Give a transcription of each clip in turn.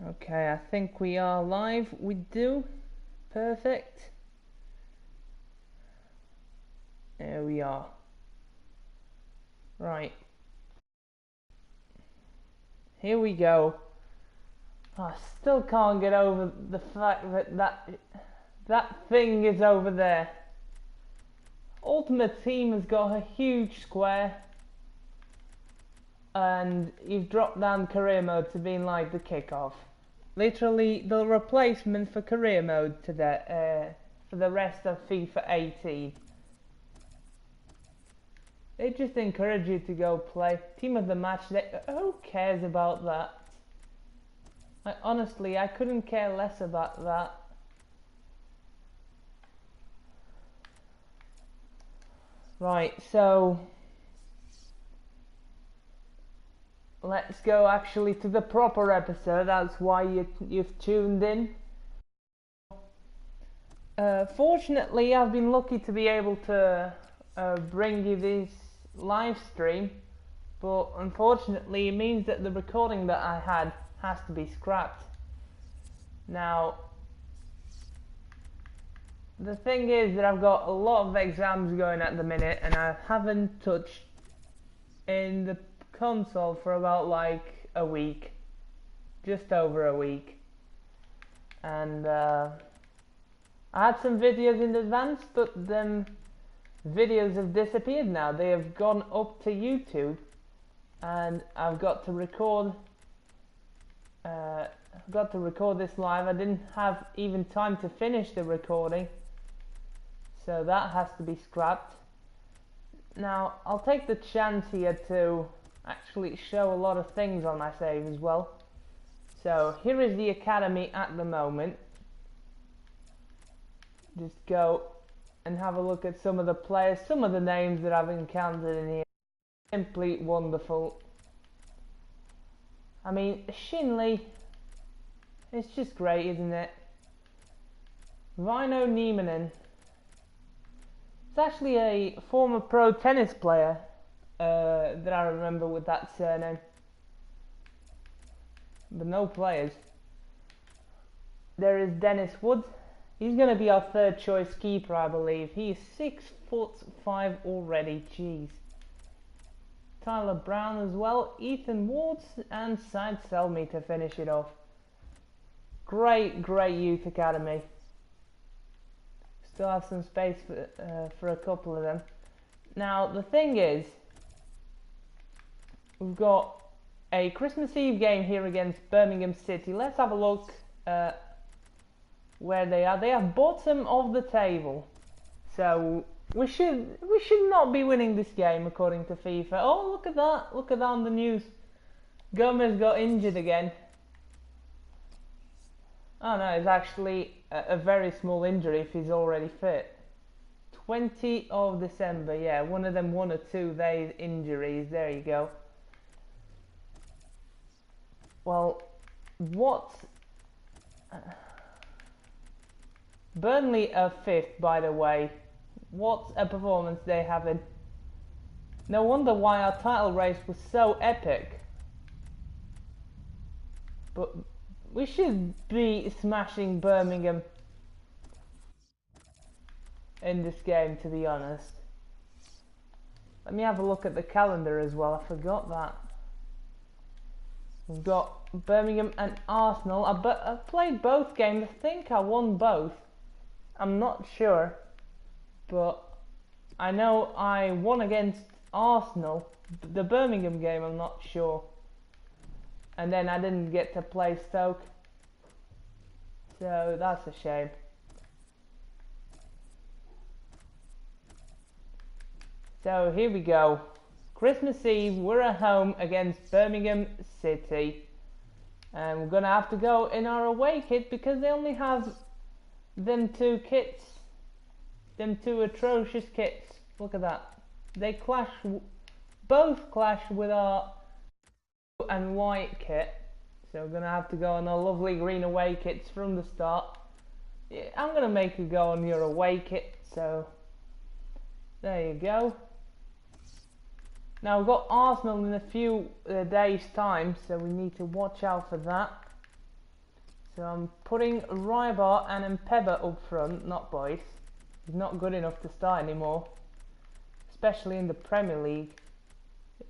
Okay, I think we are live. We do. Perfect. There we are. Right. Here we go. I still can't get over the fact that thing is over there. Ultimate Team has got a huge square, and you've dropped down career mode to being like the kickoff. Literally the replacement for career mode today, for the rest of FIFA 18. They just encourage you to go play. Team of the match, who cares about that? Honestly, I couldn't care less about that. Right, so let's go actually to the proper episode. That's why you've tuned in. Fortunately, I've been lucky to be able to bring you this live stream, but unfortunately it means that the recording that I had has to be scrapped. Now, the thing is that I've got a lot of exams going at the minute, and I haven't touched in the console for about like a week, just over a week, and I had some videos in advance, but them videos have disappeared now. They have gone up to YouTube, and I've got to record this live. I didn't have even time to finish the recording, so that has to be scrapped. Now I'll take the chance here to actually show a lot of things on my save as well. So here is the academy at the moment. Just go and have a look at some of the players, some of the names that I've encountered in here. Simply wonderful. I mean, Shinley, it's just great, isn't it? Vino Niemanen. It's actually a former pro tennis player that I remember with that surname. But no players. There is Dennis Wood. He's going to be our third choice keeper, I believe. He's 6'5" already, jeez. Tyler Brown as well, Ethan Wards, and Said Selmy to finish it off. Great youth academy. Still have some space for a couple of them. Now the thing is, we've got a Christmas Eve game here against Birmingham City. Let's have a look where they are. They are bottom of the table, so we should not be winning this game according to FIFA. Oh, look at that on the news. Gomez got injured again. Oh no, it's actually a very small injury if he's already fit. 20th of December, yeah, one of them 1 or 2 days injuries. There you go. Well, what? Burnley are 5th, by the way. What a performance they have in. No wonder why our title race was so epic. But we should be smashing Birmingham in this game, to be honest. Let me have a look at the calendar as well. I forgot that. We've got Birmingham and Arsenal. I've played both games. I think I won both. I'm not sure, but I know I won against Arsenal. The Birmingham game, I'm not sure. And then I didn't get to play Stoke, so that's a shame. So here we go. Christmas Eve, we're at home against Birmingham City, and we're gonna have to go in our away kit because they only have them 2 kits, them 2 atrocious kits. Look at that. They clash, both clash with our blue and white kit, so we're gonna have to go on our lovely green away kits from the start. Yeah, I'm gonna make you go on your away kit, so there you go. Now we've got Arsenal in a few days time, so we need to watch out for that. So I'm putting Rybar and Mpeba up front, not Boyce. He's not good enough to start anymore, especially in the Premier League.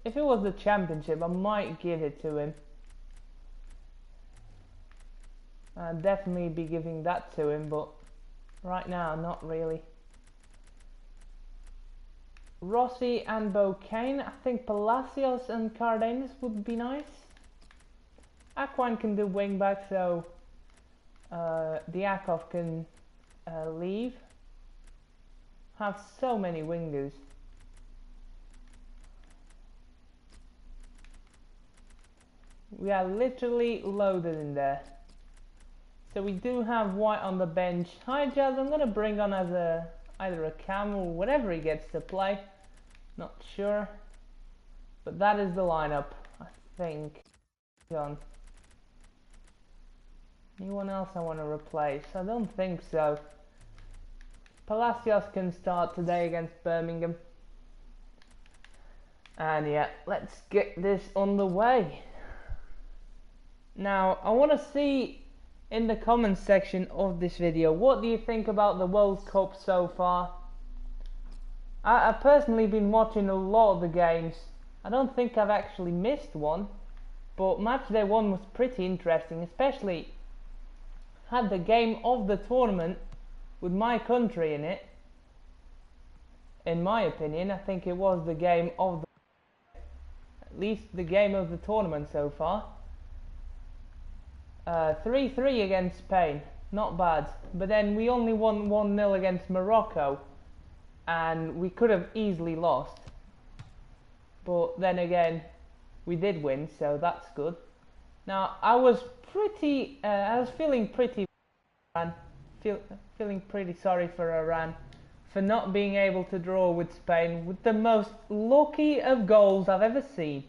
If it was the Championship, I might give it to him. I'd definitely be giving that to him, but right now, not really. Rossi and Bocane. I think Palacios and Cardenas would be nice. Aquan can do wing back, so Diakov can leave. Have so many wingers. We are literally loaded in there. So we do have White on the bench. Hi Jazz, I'm going to bring on as either a cam or whatever he gets to play. Not sure. But that is the lineup, I think. Gone. Anyone else I want to replace? I don't think so. Palacios can start today against Birmingham. And yeah, let's get this on the way. Now, I want to see in the comments section of this video, what do you think about the World Cup so far? I've personally been watching a lot of the games. I don't think I've actually missed one, but matchday 1 was pretty interesting, especially had the game of the tournament with my country in it. In my opinion, I think it was the game of at least the game of the tournament so far. 3-3 against Spain, not bad, but then we only won 1-0 against Morocco, and we could have easily lost, but then again we did win, so that's good. Now I was feeling pretty feeling pretty sorry for Iran for not being able to draw with Spain with the most lucky of goals I've ever seen.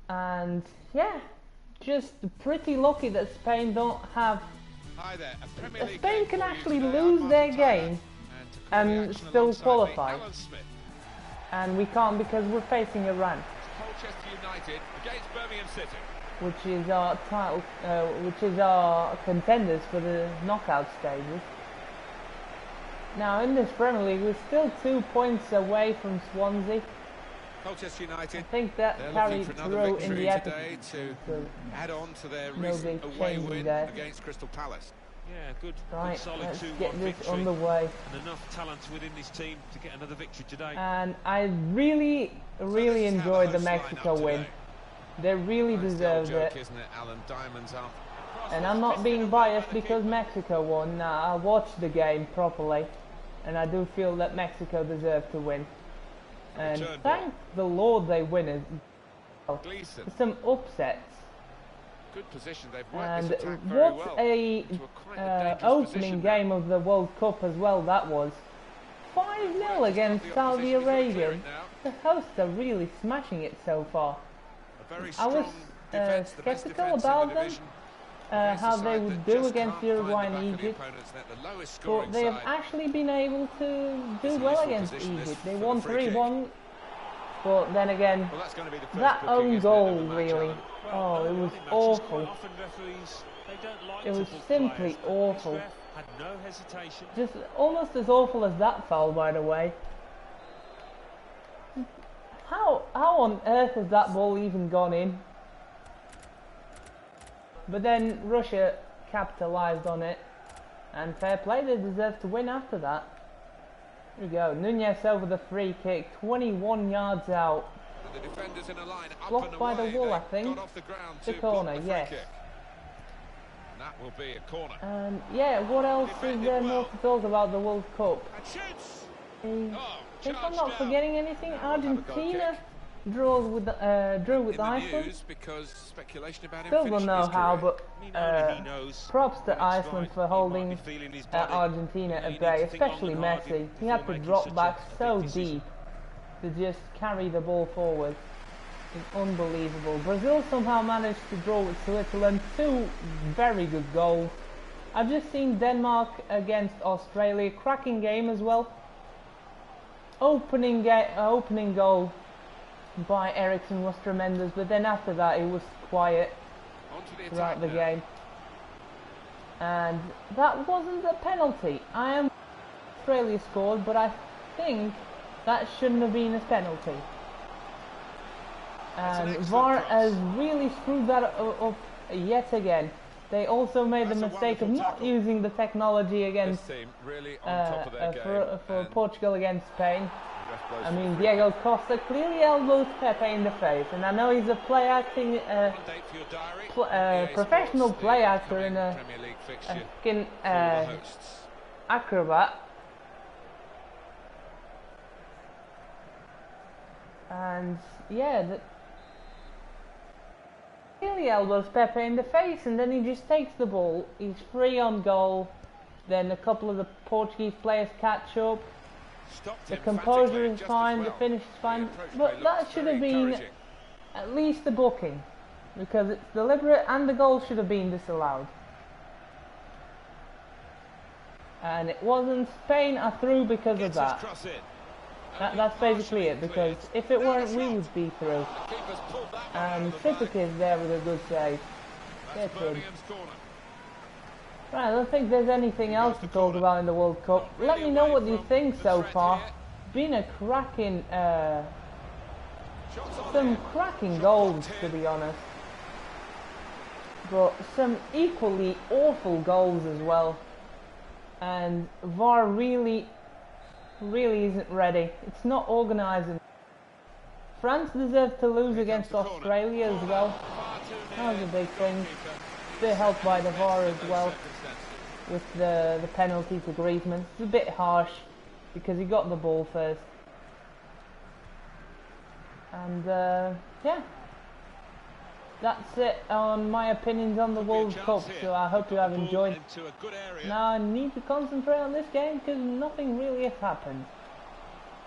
And yeah, just pretty lucky that Spain don't have. Spain can actually lose their game and still qualify, and we can't because we're facing Iran, Colchester United against Birmingham City, which is our title, which is our contenders for the knockout stages. Now in this Premier League, we're still 2 points away from Swansea. Colchester United, I think that carried through in the today to add on to their recent away win against Crystal Palace. Yeah, good, right, solid let's 2-1 get this victory, on the way. and enough talent within this team to get another victory today. And I really enjoyed the Mexico win. They really deserved it. Isn't it? Alan, diamonds up. And I'm not being biased because Mexico won. Nah, I watched the game properly, and I do feel that Mexico deserved to win. And thank the Lord they win as well. Some upsets. Good position. They've And worked this attack very what well. a opening game of the World Cup as well that was. 5-0 against Saudi Arabia. The hosts are really smashing it so far. I was skeptical about them, how they would do against Uruguay and Egypt, but they have actually been able to do well against Egypt. They won 3-1, but then again, that own goal really, oh, it was awful. It was simply awful. Just almost as awful as that foul, by the way. How on earth has that ball even gone in? But then Russia capitalised on it, and fair play, they deserved to win after that. Here we go, Nunez over the free kick, 21 yards out. The defenders in a line, blocked by the wall, I think. The corner, yes. And that will be a corner. And yeah, what else is there more to talk about the World Cup? If I'm not forgetting anything, Argentina drew with Iceland. Still don't know how, but props to Iceland for holding Argentina at bay, especially Messi. He had to drop back so deep to just carry the ball forward. It's unbelievable. Brazil somehow managed to draw with Switzerland. 2 very good goals. I've just seen Denmark against Australia, cracking game as well. Opening goal by Eriksson was tremendous, but then after that it was quiet. throughout the game. And that wasn't a penalty. I am Australia scored, but I think that shouldn't have been a penalty. And VAR has really screwed that up yet again. They also made the mistake of not using the technology against for Portugal against Spain. I mean, Diego Costa clearly elbows Pepe in the face, and I know he's a professional play actor and a fucking acrobat. And yeah, clearly elbows Pepe in the face, and then he just takes the ball. He's free on goal. Then a couple of the Portuguese players catch up. The composure is fine, the finish is fine, but that should have been at least a booking, because it's deliberate and the goal should have been disallowed. And it wasn't. Spain are through because of that. That's basically it, because if it weren't, we would be through. And Tripic is there with a good save. Get in. Right, I don't think there's anything else to talk about in the World Cup. Let me know what you think so far. Been a cracking, some cracking goals, to be honest. But some equally awful goals as well. And VAR really isn't ready. It's not organising. France deserved to lose against Australia as well. That was a big thing. Bit helped by the VAR as well, with the penalty to Griezmann. It's a bit harsh because he got the ball first. And yeah, that's it on my opinions on the World Cup. So I hope you have enjoyed. Now I need to concentrate on this game because nothing really has happened.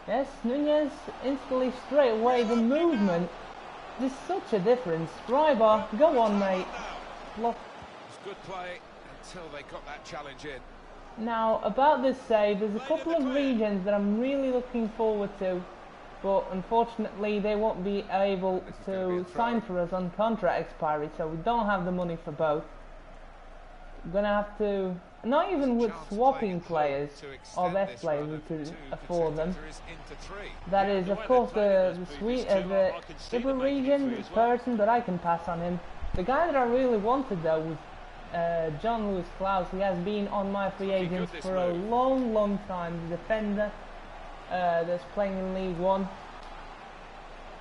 Yes, Nunez instantly straight away. The movement, there's such a difference. Rybar, go on, mate. Block. Good play until they got that challenge in. Now about this save, there's a couple of regions that I'm really looking forward to, but unfortunately they won't be able to sign for us on contract expiry, so we don't have the money for both. We're gonna have to, not even with swapping players or best players, we could afford them. That is, of course, the Super region person, but I can pass on him. The guy that I really wanted though was John Lewis Klaus. He has been on my free agents for a long time. The defender that's playing in League One.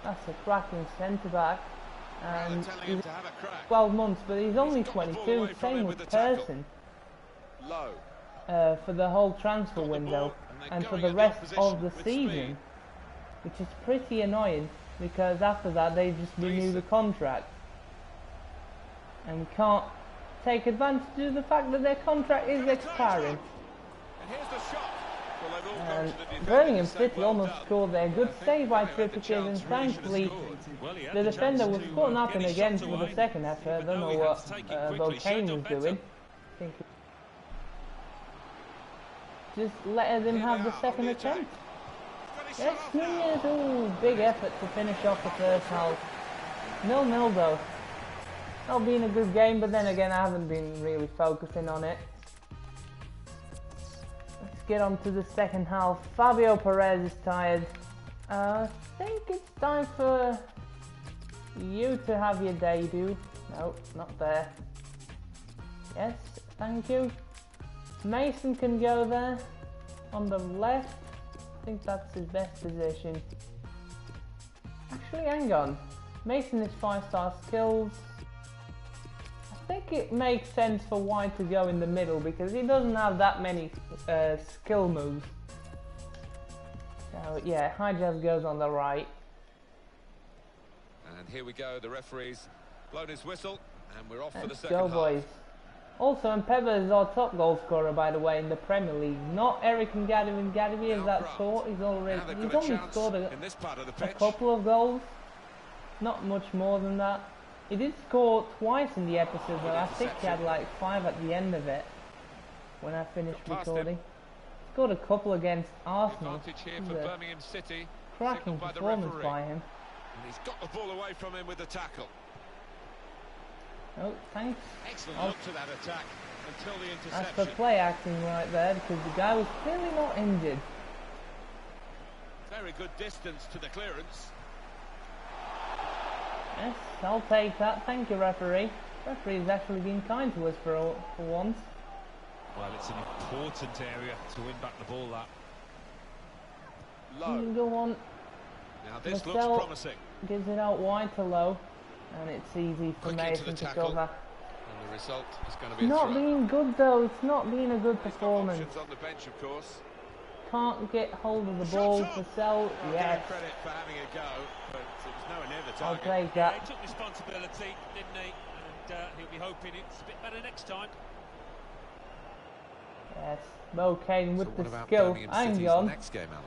That's a cracking centre back, and he's 12 months, but he's only 22. Same with Persson for the whole transfer window and for the rest of the season, which is pretty annoying because after that they just renew the contract, and we can't take advantage of the fact that their contract is expiring. And Birmingham City almost scored there. Good save by Trippier, and thankfully the defender was caught napping again for the second effort. I don't know what Bocane was doing. I think just let him have the second attempt. Yes, Nunez, ooh, big effort to finish off the first half. 0-0 though. Not been a good game, but then again I haven't been really focusing on it. Let's get on to the second half. Fabio Perez is tired. I think it's time for you to have your debut. No, not there. Yes, thank you. Mason can go there on the left. I think that's his best position. Actually, hang on. Mason is 5-star skills. I think it makes sense for White to go in the middle because he doesn't have that many skill moves. So yeah, Hijaz goes on the right. And here we go, the referee's blown his whistle and we're off for the Let's second go, half. boys. Also, Mpebe is our top goal scorer, by the way, in the Premier League. Not Eric Ngadi. Ngadi is that sort. He's only scored a couple of goals. Not much more than that. He did score twice in the episode, but I think he had like 5 at the end of it when I finished recording. Scored a couple against Arsenal. Birmingham City. Cracking performance by him. And he's got the ball away from him with the tackle. Oh, thanks. Excellent look to that attack until the That's interception. for play acting right there, because the guy was clearly not injured. Very good distance to the clearance. Yes, I'll take that. Thank you, referee. Referee's actually been kind to us for once. Well, it's an important area to win back the ball, that. Low. Go on. Now this Marcel looks promising. Gives it out wide to Low, and it's easy for Quick into Mason the to tackle. cover. And the result is going to be a Not throw. being good though, it's not being a good He's got performance. options on the bench, of course. Can't get hold of the ball. Marcel, I'll yes. give him credit for having a go, but it was nowhere near the I'll target. take Yeah, that. he took responsibility, didn't he? And he'll be hoping it's a bit better next time. Yes, Mo Kane with So what the about skill. Birmingham Hang City's on, next game, Alan?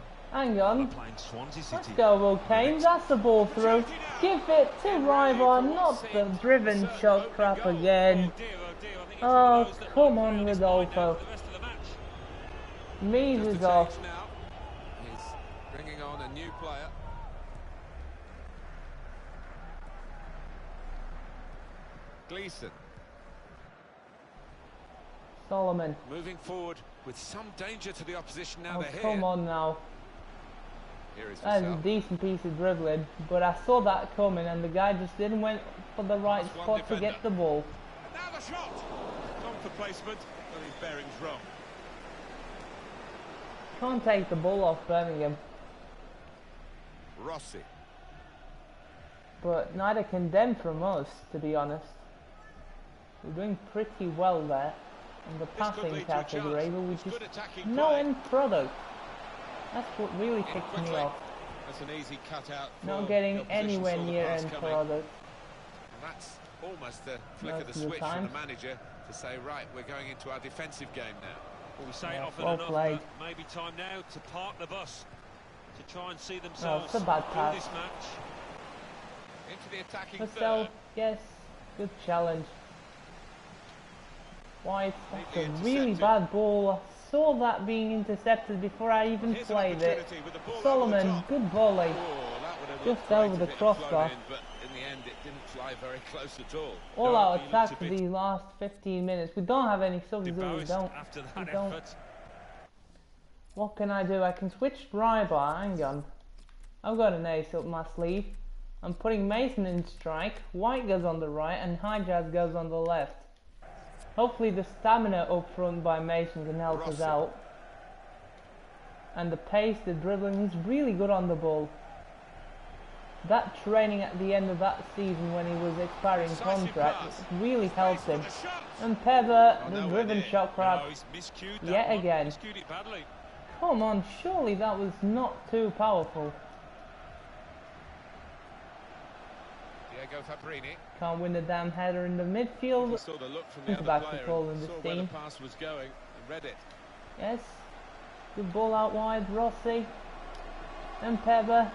hang on. Playing Swansea Let's City. go, Mo Kane. That's the ball through. Give it to Rybar, not the driven shot crap again. Oh dear, I think it's Oh, one of those that come might on, carry this line down Rodolfo. for the rest of the match. Mees Just is a off. change now. He's bringing on a new player. Gleeson Solomon. moving forward with some danger to the opposition now. Oh, They're come here. on now. Here is That is a Vassell. decent piece of dribbling, but I saw that coming and the guy just didn't went for the right That's one spot to defender. get the ball. And now the shot. Gone for placement, but his bearing's wrong. Can't take the ball off Birmingham, Rossi. but neither can them from us, to be honest. We're doing pretty well there in the This could passing lead to a category, chance. but we It's just good attacking no play. end product. That's what really In ticks me quickly. off. That's an easy cutout. Not for getting the opposition, anywhere saw the near pass end coming. product. And that's almost the flick Most of of the the switch time. from the manager to say, right, we're going into our defensive game now. Well, we say Yeah, it often well enough, played. but maybe time now to park the bus to try and see No, themselves it's a bad through pass. this match. Into the attacking Marcel, third. yes, good challenge. White, that's a Neatly really intercepted. bad ball. I saw that being intercepted before I even Here's an played it. opportunity with the ball over the Solomon, top. good volley. Oh, that would have Just looked great over if the it had flown crossbar. in, but in the end it didn't fly very close at all. All No, out he attack looked a for bit these last 15 minutes. We don't have any subs, do we? Embarrassed Don't. after We that don't. effort. What can I do? I can switch Rybar. Hang on. I've got an ace up my sleeve. I'm putting Mason in strike. White goes on the right and Hijaz goes on the left. Hopefully the stamina up front by Mason can help us Rossi. out. And the pace, the dribbling, he's really good on the ball. That training at the end of that season when he was expiring Decisive contract pass. really helped him. With a shot. And Pepper, Oh, the nowhere driven near. shot crowd. No, he's miscued that Yet one. again. Miscued it badly. Come on, surely that was not too powerful. Diego Fabrini. Can't win the damn header in the He midfield. saw the look from He's the back other to player ball in and this saw where the team. pass was going and read it. Yes. Good ball out wide, Rossi. And Pepper.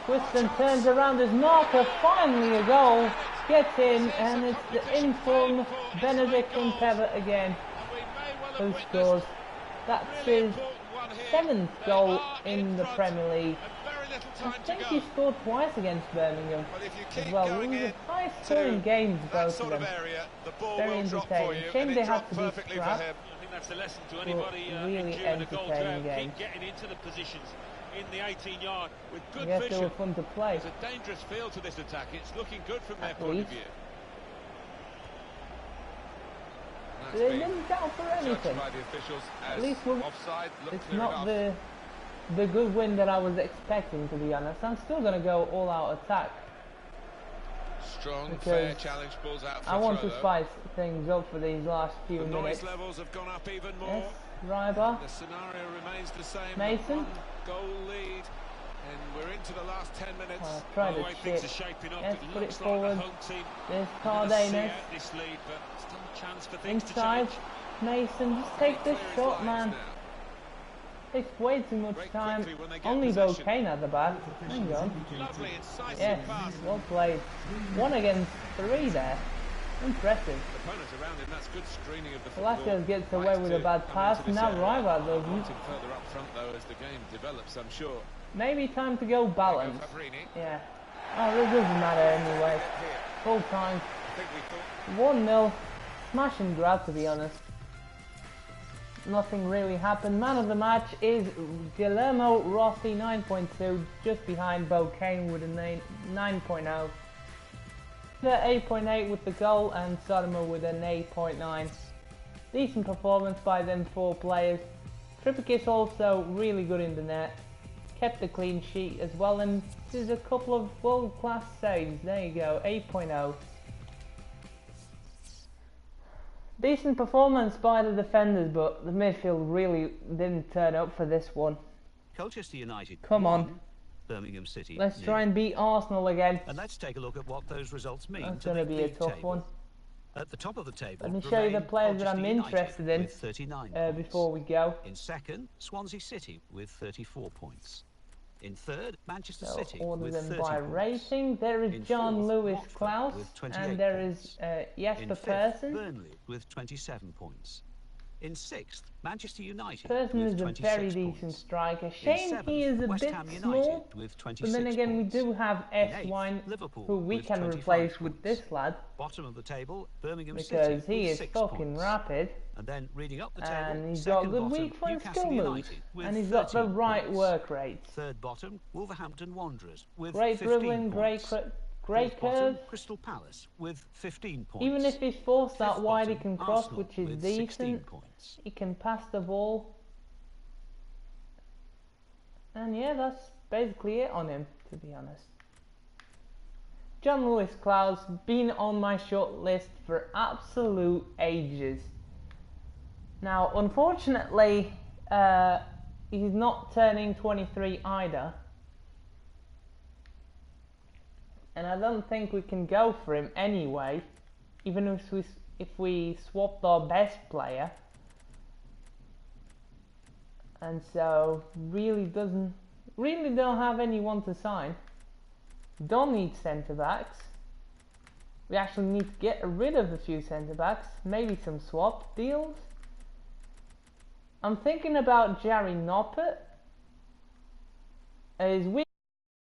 Twists and turns around his marker. Finally a goal. Gets in, and it's the informed Benedict and Pepper again. And we may well have Who witnessed scores? That's really his important one here. 7th They goal are in the front Premier League. and very little I time to think go. he scored twice against Birmingham But if you as keep well. It going was in a high to scoring games, that both of sort them. of area, the ball Very will drop for entertaining. you, Shame and they it had dropped to be perfectly for scrapped. him. I think that's the lesson to anybody really enduring a goal entertaining drought. game. Keep getting into the positions in the 18-yard with I good guess they vision. were fun to play. There's a dangerous feel to this attack. It's looking good from their At point of least. view. They That's been didn't count for judged anything. by the officials At as least we're, offside. Looked it's clear not enough. the good win that I was expecting, to be honest. I'm still going to go all out attack. Strong, because fair challenge, balls out for I a want throw, to though. spice things up for these last few The minutes. noise levels have gone up even more. Yes, Rybar. The scenario remains the same. Mason. One goal lead, and we're into the last 10 minutes. Well, try The to way things are chip. shaping up, Yes, it put it looks like forward. the home team There's are gonna see Cardenas. out this lead, but still a chance for things Inside. to change. Mason, just take this Clear his shot, lines man. now. Takes way too much Break time. quickly when they get Only though possession. Kane at the back. Hang on. Lovely, incisive Yes, pass. well played. 1 against 3 there. Impressive. The opponents around him, that's good screening of the football. Velasquez gets away Right with to a bad come pass. into this Now area. Rybar doesn't. Wanting further up front, though, as the game develops, I'm sure. Maybe time to go balance. Fabrini. Yeah. Oh, it doesn't matter anyway. Here. Full time. think we thought. 1-0. Smash and grab, to be honest. Nothing really happened. Man of the match is Guillermo Rossi, 9.2, just behind Bo Kane with a 9.0. The 8.8 with the goal and Sotomo with an 8.9. Decent performance by them 4 players. Trippier also really good in the net. Kept the clean sheet as well, and there's a couple of world-class saves. There you go, 8.0. Decent performance by the defenders, but the midfield really didn't turn up for this one. Colchester United. Come on. Birmingham City. Let's try and beat Arsenal again. And let's take a look at what those results mean. That's going to be a tough one. At the top of the table, let me show you the players that I'm interested in before we go. In second, Swansea City with 34 points. In third, Manchester City order with them 30 by points. rating. There is John Lewis Klaus, and there is Jesper Persson. Burnley with 27 points. In sixth, Manchester United Persson with is a 26 very points. decent striker. Shame he is a bit small, with 26 but then again points. we do have S. Wine, who we can replace with this lad. Bottom of the table, Birmingham because City he is with 6 fucking points. rapid. And then reading up the table, and he's got a good weak foot skill moves, and he's got the right work rate. Third bottom, Wolverhampton Wanderers with great 15 dribbling, points. great curve. Crystal Palace with 15 points. Even if he's forced that wide, he can cross, Arsenal which is with decent. Points. He can pass the ball, and yeah, that's basically it on him, to be honest. John Lewis Klaus been on my short list for absolute ages. Now, unfortunately, he's not turning 23 either. And I don't think we can go for him anyway, even if we swapped our best player. And so, really don't have anyone to sign. Don't need centre-backs. We actually need to get rid of a few centre-backs, maybe some swap deals. I'm thinking about Jerry Noppert. His weak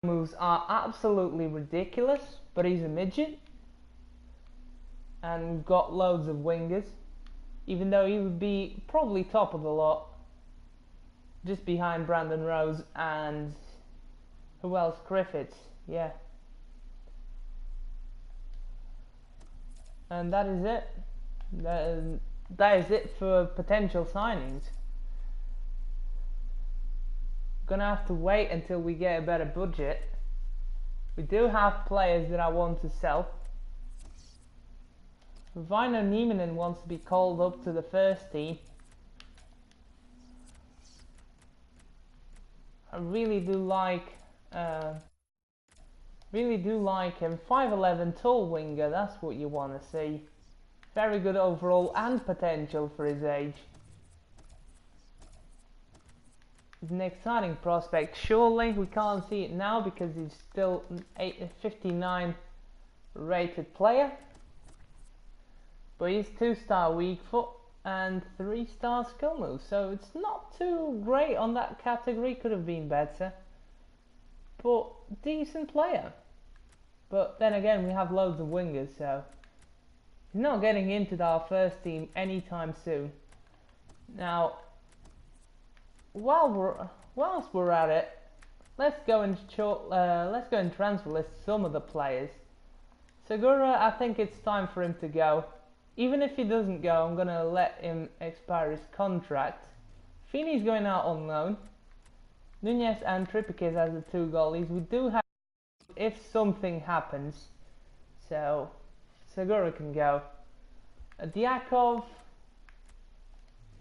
moves are absolutely ridiculous, but he's a midget. And we've got loads of wingers, even though he would be probably top of the lot, just behind Brandon Rose and who else? Griffiths, yeah. And that is it. That is it for potential signings. Gonna have to wait until we get a better budget. We do have players that I want to sell. Vino Nieminen wants to be called up to the first team. I really do like him. 5'11", tall winger, that's what you want to see. Very good overall and potential for his age. He's an exciting prospect. Surely we can't see it now because he's still a 59 rated player. But he's 2-star weak foot and 3-star skill move, so it's not too great on that category. Could have been better, but decent player. But then again, we have loads of wingers, so he's not getting into our first team anytime soon. Now, whilst we're at it, let's go and transfer list some of the players. Segura, I think it's time for him to go. Even if he doesn't go, I'm gonna let him expire his contract. Feeney's going out on loan. Nunez and Trippier as the 2 goalies. We do have if something happens, so Segura can go. Diakov,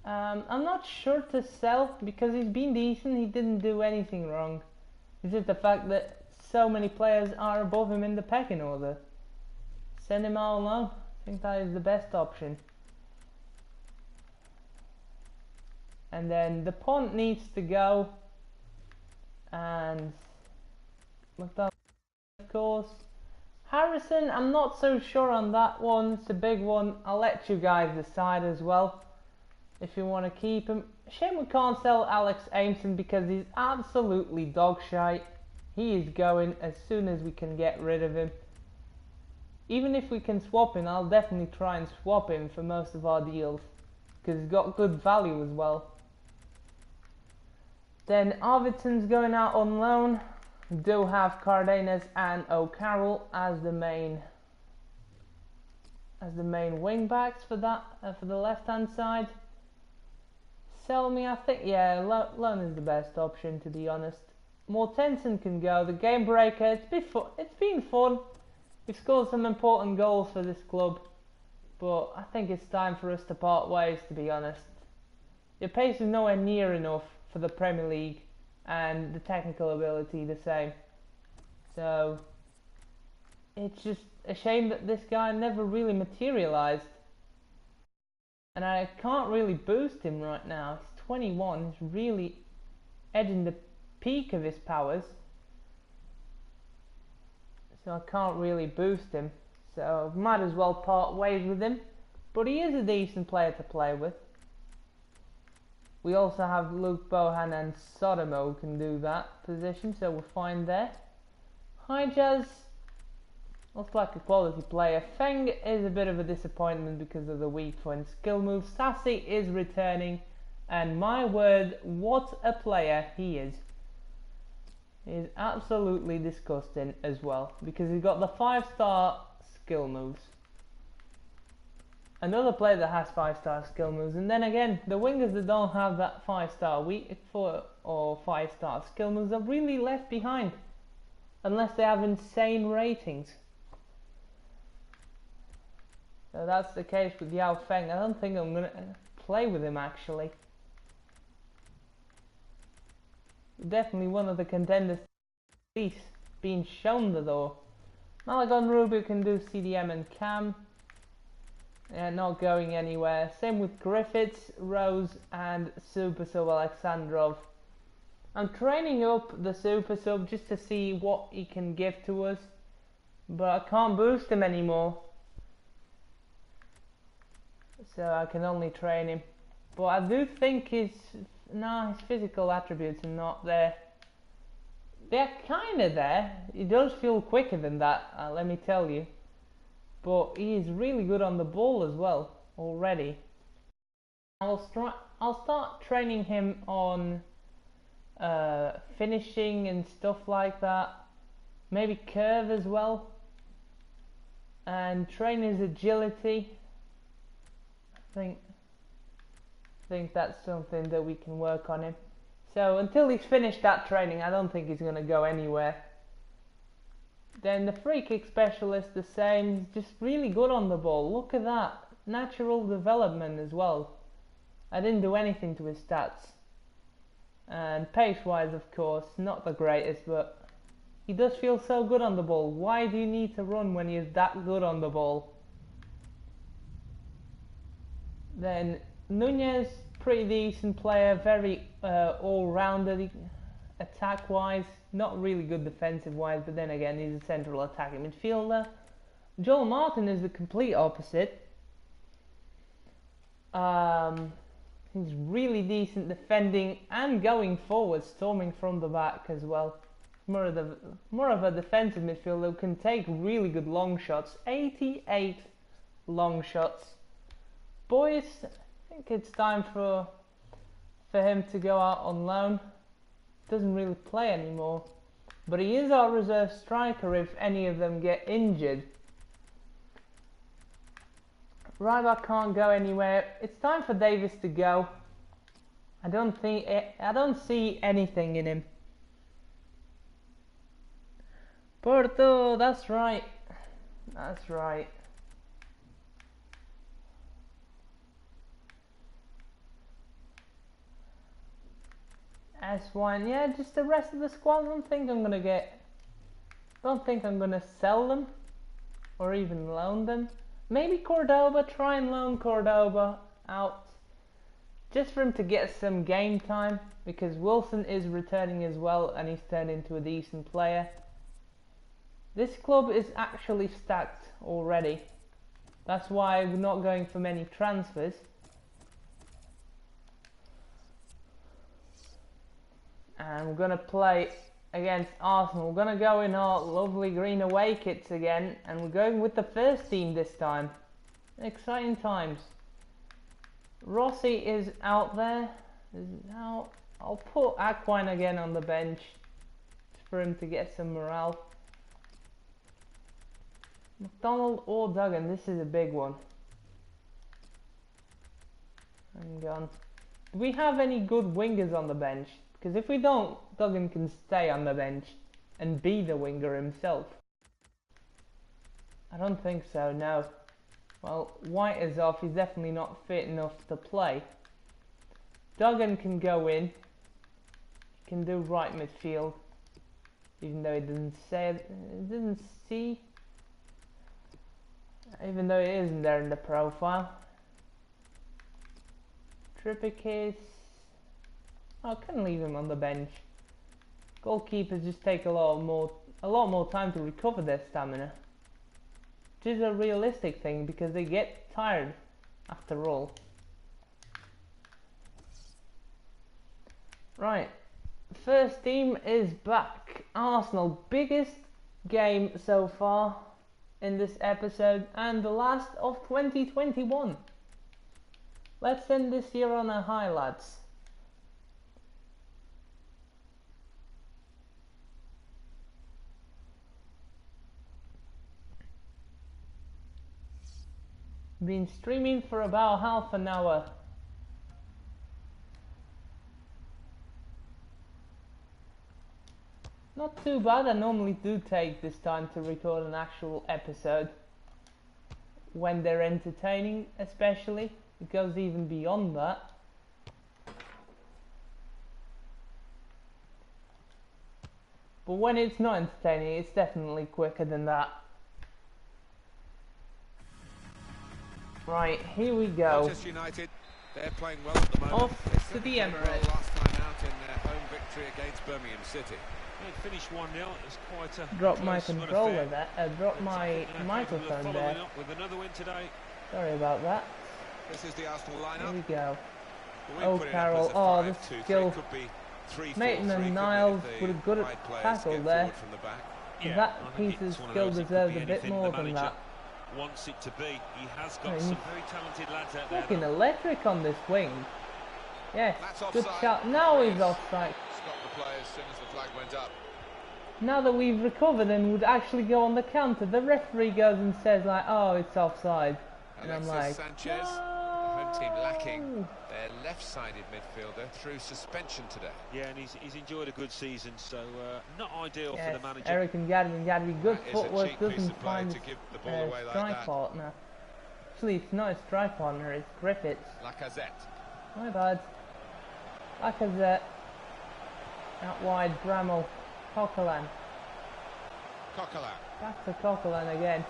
I'm not sure to sell because he's been decent. He didn't do anything wrong. It's just the fact that so many players are above him in the pecking order. Send him out alone. I think that is the best option. And then the punt needs to go. And McDonald, of course. Harrison, I'm not so sure on that one. It's a big one. I'll let you guys decide as well if you want to keep him. Shame we can't sell Alex Aimson because he's absolutely dog shite. He is going as soon as we can get rid of him. even if we can swap him, I'll definitely try and swap him for most of our deals, because he's got good value as well. Then Arvidsson's going out on loan. We do have Cardenas and O'Carroll as the main wing backs for that, for the left hand side. Sell me, I think, yeah, loan is the best option, to be honest. Mortensen can go, the game breaker. It's been fun. We've scored some important goals for this club, but I think it's time for us to part ways, to be honest. Your pace is nowhere near enough for the Premier League, and the technical ability the same. So it's just a shame that this guy never really materialised, and I can't really boost him right now. He's 21, he's really edging the peak of his powers, so I can't really boost him, so might as well part ways with him, but he is a decent player to play with. We also have Luke Bohan and Sotomo who can do that position, so we're fine there. Hijaz looks like a quality player. Feng is a bit of a disappointment because of the weak point skill move. Sassy is returning, and my word, what a player he is. He is absolutely disgusting as well, because he's got the 5-star skill moves. Another player that has 5-star skill moves, and then again, the wingers that don't have that 5-star weak or 5-star skill moves are really left behind, unless they have insane ratings. So that's the case with Yao Feng. I don't think I'm going to play with him, actually. Definitely one of the contenders at least being shown the door. Malagon Rubio can do CDM and Cam. Yeah, not going anywhere. Same with Griffiths, Rose and Super Sub Alexandrov. I'm training up the Super Sub just to see what he can give to us, but I can't boost him anymore, so I can only train him. But I do think his physical attributes are not there. They're kind of there. He does feel quicker than that, let me tell you. But he is really good on the ball as well already. I'll start training him on finishing and stuff like that. Maybe curve as well. And train his agility. I think that's something that we can work on him. So until he's finished that training, I don't think he's going to go anywhere. Then the free kick specialist, the same. He's just really good on the ball. Look at that. Natural development as well. I didn't do anything to his stats. And pace-wise, of course, not the greatest, but he does feel so good on the ball. Why do you need to run when he's that good on the ball? Then Nunez, pretty decent player, very all-rounded attack-wise, not really good defensive-wise, but then again he's a central attacking midfielder. Joel Martin is the complete opposite. He's really decent defending and going forward, storming from the back as well. More of a defensive midfielder who can take really good long shots. 88 long shots. Boys, I think it's time for him to go out on loan. Doesn't really play anymore, but he is our reserve striker if any of them get injured. Ryback can't go anywhere. It's time for Davis to go. I don't see anything in him. Porto, that's right. That's right. S1, yeah, just the rest of the squad. I don't think I'm gonna sell them or even loan them. Maybe Cordoba, try and loan Cordoba out just for him to get some game time, because Wilson is returning as well and he's turned into a decent player. This club is actually stacked already. That's why we're not going for many transfers. And we're going to play against Arsenal. We're going to go in our lovely green away kits again, and we're going with the first team this time. Exciting times. Rossi is out there. I'll put Aquine again on the bench for him to get some morale. McDonald or Duggan, this is a big one. I'm gone. Do we have any good wingers on the bench? Because if we don't, Duggan can stay on the bench and be the winger himself. I don't think so, no. Well, White is off, he's definitely not fit enough to play. Duggan can go in. He can do right midfield. Even though he doesn't say it, doesn't see. Even though it isn't there in the profile. Trippier, I couldn't leave him on the bench. Goalkeepers just take a lot more time to recover their stamina. Which is a realistic thing because they get tired after all. Right, first team is back. Arsenal, biggest game so far in this episode and the last of 2021. Let's end this year on a high, lads. Been streaming for about half an hour. Not too bad. I normally do take this time to record an actual episode when they're entertaining, especially. It goes even beyond that. But when it's not entertaining, it's definitely quicker than that. Right, here we go. Colchester United, they're playing well at the moment. Off to the Emirates. Well last time out in their home victory against Birmingham City. It finished 1-0. It was quite a drop my controller there. Drop my microphone there. With another win today. Sorry about that. This is the Arsenal lineup. Here we go. Oh, Carroll. Oh, the skill. Maitland Niles with a good tackle there. Yeah, that piece of skill deserves a bit more than that. Wants it to be. He has got some very talented lads out there. Looking electric on this wing. Yes, good shot. Now he's offside. Stop the play as soon as the flag went up. Now that we've recovered and would actually go on the counter, the referee goes and says like, "Oh, it's offside," and I'm like, Sanchez, the home team lacking their left-sided midfielder through suspension today. Yeah, and he's enjoyed a good season, so not ideal for the manager. Eric and Gadby, good footwork, doesn't to find give the ball away like strike that. partner. Actually, it's not a strike partner, it's Griffiths. Lacazette. My bad. Lacazette. Out wide, Bramall. Coquelin. Back to Coquelin again.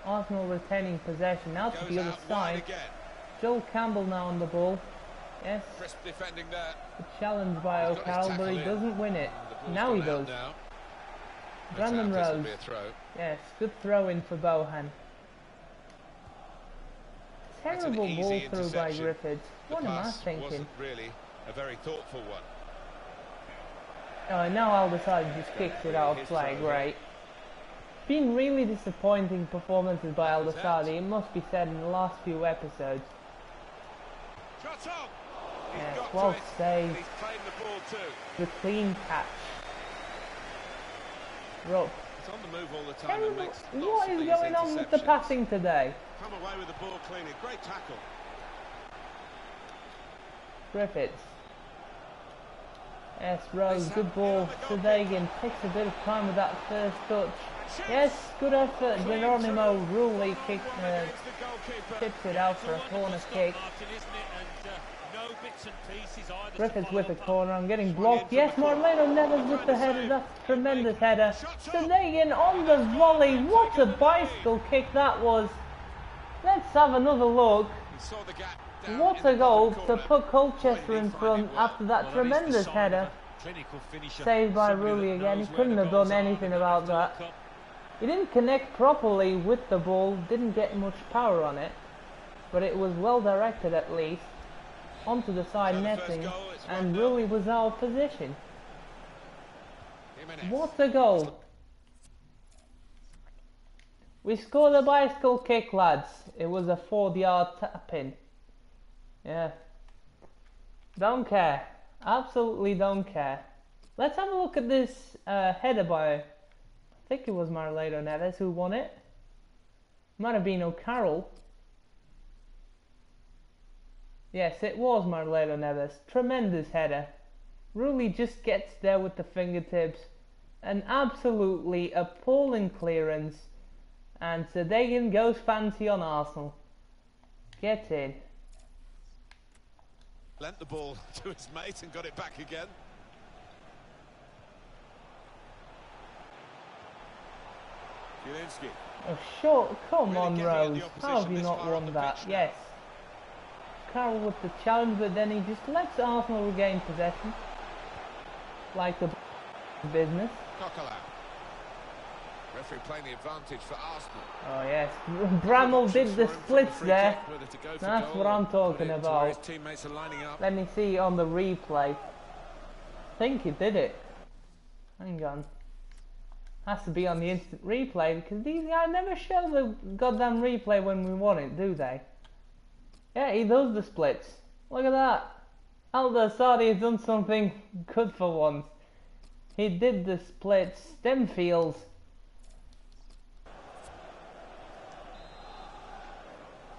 Arsenal retaining possession. Now to the other side. Joel Campbell now on the ball. Yes. Crisp defending there. The challenge by O'Carroll, but he doesn't win it. Now he does. Brandon Rose. Yes, good throw in for Bohan. Terrible ball through by Griffiths. What am I thinking? Wasn't really a very thoughtful one. Oh, now Al-Dassadi just kicks it out of play. Great. Been really disappointing performances by Al-Dassadi, it must be said, in the last few episodes. Yes, well saved. The clean catch. Rupp. It's on the move all the time and makes what is going on with the passing today? Come away with the ball cleanly. Great tackle. Griffiths. Yes, Rose, good ball. Sudegan takes a bit of time with that first touch. Yes, good effort. Geronimo Rulli tips it out for a corner kick. Griffiths with a corner. I'm getting blocked. Yes, Marleno Neves with the header. That's a tremendous header. Sudegan on the volley. What a bicycle kick that was. Let's have another look. What a goal to put Colchester in front after that tremendous header. Saved by Rulli again. He couldn't have done anything about that. He didn't connect properly with the ball, didn't get much power on it, but it was well directed at least onto the side netting, and Rulli was out of position. What a goal! We scored a bicycle kick, lads. It was a 4-yard tap-in. Yeah. Don't care. Absolutely don't care. Let's have a look at this header by, I think it was Marlado Neves who won it. Might have been O'Carroll. Yes, it was Marlado Neves. Tremendous header. Really just gets there with the fingertips. An absolutely appalling clearance. And Sadegan goes fancy on Arsenal. Get in. Lent the ball to his mate and got it back again. Zielinski. Oh, sure. Come Really on, getting at the Rose. How have opposition you this not far on won the that? pitch now. Yes. Carroll with the challenge, but then he just lets Arsenal regain possession. Like the business. Coquelin. Referee playing the advantage for Arsenal. Oh, yes. Bramall did the For him from splits free there. kick, whether to go for That's goal what I'm or talking put it to where about. his teammates are lining up. Let me see on the replay. I think he did it. Hang on. Has to be on the instant replay because these guys never show the goddamn replay when we want it, do they? Yeah, he does the splits. Look at that. Alda Sadi has done something good for once. He did the splits. Stemfields.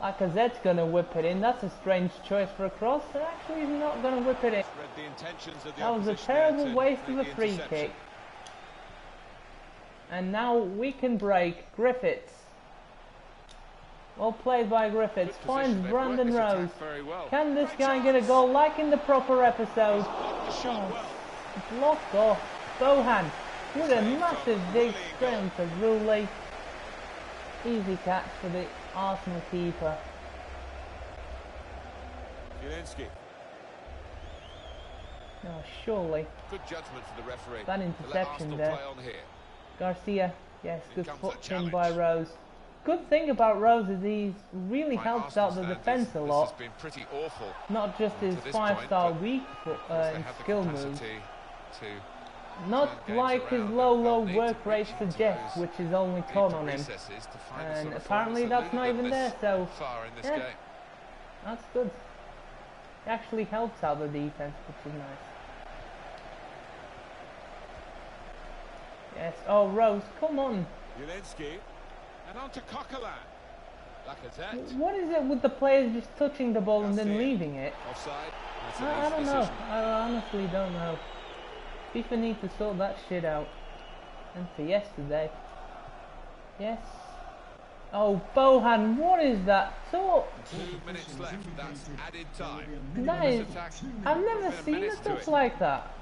Lacazette's going to whip it in. That's a strange choice for a cross. But actually, he's not going to whip it in. Read the intentions of the That was a opposition there terrible to waste of make a the free interception. kick. And now we can break. Griffiths. Well played by Griffiths. Good Finds position. They've Brandon worked this Rose. attack very well. Can this Great guy get a chance. goal like in the proper episode? Blocked the shot well. Blocked off. Bohan with a massive dig straight onto Rouley. Easy catch for the Arsenal keeper. Zielinski. No, surely. Good judgment for the referee. That to let interception Arsenal there. play on here. Garcia, yes, good comes foot that in by challenge. Rose. Good thing about Rose is he really By helps out the Arsenal defence a standards, lot. This has been pretty awful. Not just his to this 5-star point, but weak foot, Of course, they and have the skill moves. capacity to Not turn like games his around, low, and low they'll need work to rate reach into suggests, those which is only deeper con on him. recesses to find the And sort of apparently forms that that's not eluded even them there, so far in this yeah. game. That's good. It actually helps out the defence, which is nice. Yes, oh Rose, come on. Zielinski. And on to Coquelin. Lacazette. What is it with the players just touching the ball and then Garcia. leaving it? Offside. That's an I easy don't know. decision. I honestly don't know. FIFA need to sort that shit out. And for yesterday. Yes. Oh, Bohan, what is that? So 2 minutes left. That's added time. that This is. attack, I've never been a seen a menace to touch it. like that.